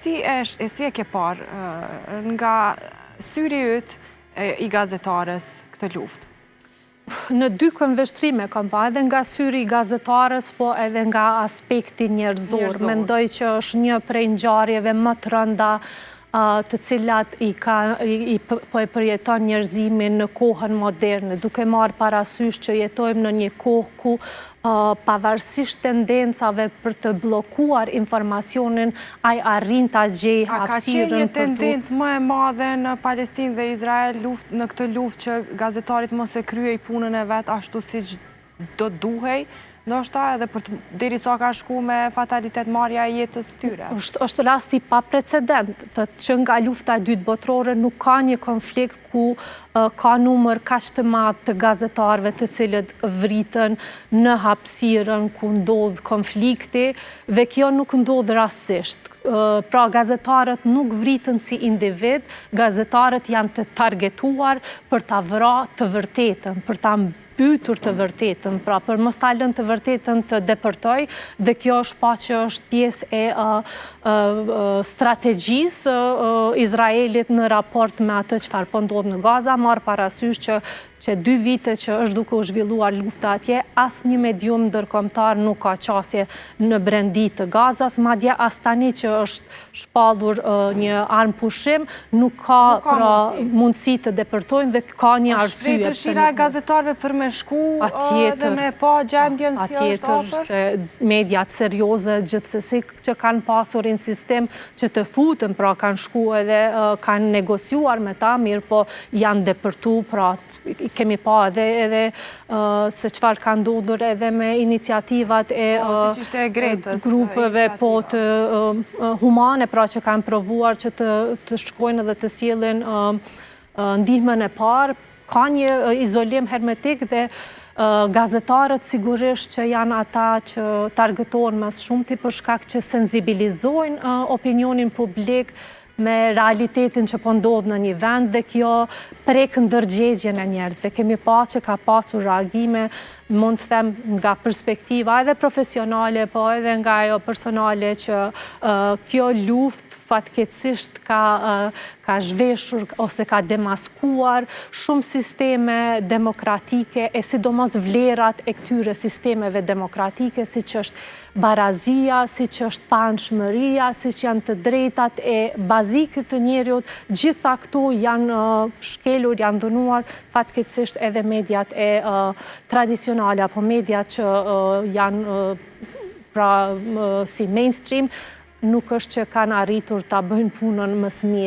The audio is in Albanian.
si e ke parë nga syri ytë i gazetarës këtë luftë? Në dy këndvështrime kam pa, edhe nga syri i gazetarës, po edhe nga aspekti njerëzor. Mendoj që është një prej ngjarjeve më të rënda të cilat po e përjeton njerëzimin në kohën moderne, duke marrë parasysh që jetojmë në një kohë ku pavarësisht tendencave për të blokuar informacionin, ai arrin ta gjejë hapësirën për A ka qenë një tendencë më e madhe në Palestinë dhe Izrael në këtë luftë që gazetarit mos e kryej punën e vet ashtu siç do duhej? Ndoshta edhe deri sa ka shku me fatalitet marrja e jetës tyre. Është rasti pa precedent, që nga lufta e dytë botërore nuk ka një konflikt ku ka numër kaq të madh të gazetarëve të cilët vritën në hapësirën ku ndodh konflikti, dhe kjo nuk ndodh rastësisht. Pra gazetarët nuk vritën si individ, gazetarët janë të targetuar për ta vrarë të vërtetën, për ta mbytur të vërtetën, pra për mos ta lënë të vërtetën të depërtoj, dhe kjo është pa që është pjesë e strategjisë Izraelit në raport me atë çfarë po ndodh në Gaza, marr parasysh që 2 vite që është duke u zhvilluar lufta atje, asnjë medium ndërkombëtar nuk ka qasje në brendi të Gazas, madje as tani që është shpallur një armë pushim, nuk ka pra mundësi të depërtojnë dhe ka një arsye. Është dëshira e gazetarëve për me shku dhe me pa gjendjen si është afër? Se mediat serioze gjithsesi që kanë pasur insistim që të futen, pra kanë shku edhe kanë negociuar me ta, mirë po janë depërtu, pra kemi pa edhe se çfarë ka ndodhur edhe me iniciativat e grupeve të humane, pra që kanë provuar që të shkojnë dhe të sjellin ndihmën e parë. Ka një izolim hermetik dhe gazetarët sigurisht që janë ata që targetohen më shumti për shkak që sensibilizojnë opinionin publik me realitetin që po ndodh në një vend, dhe kjo prek ndërgjegjen e njerëzve. Kemi pa që ka pasur reagime, mund të them nga perspektiva edhe profesionale, po edhe nga ajo personale, që kjo luftë fatkeqësisht ka zhveshur ose ka demaskuar shumë sisteme demokratike, e sidomos vlerat e këtyre sistemeve demokratike, siç është barazia, siç është paanshmëria, siç janë të drejtat e bazike të njeriut. Gjitha këto janë shkelur, janë dhënuar fatkeqësisht edhe mediat e tradicionale, apo mediat që janë pra si mainstream, nuk është që kanë arritur ta bëjnë punën më së miri.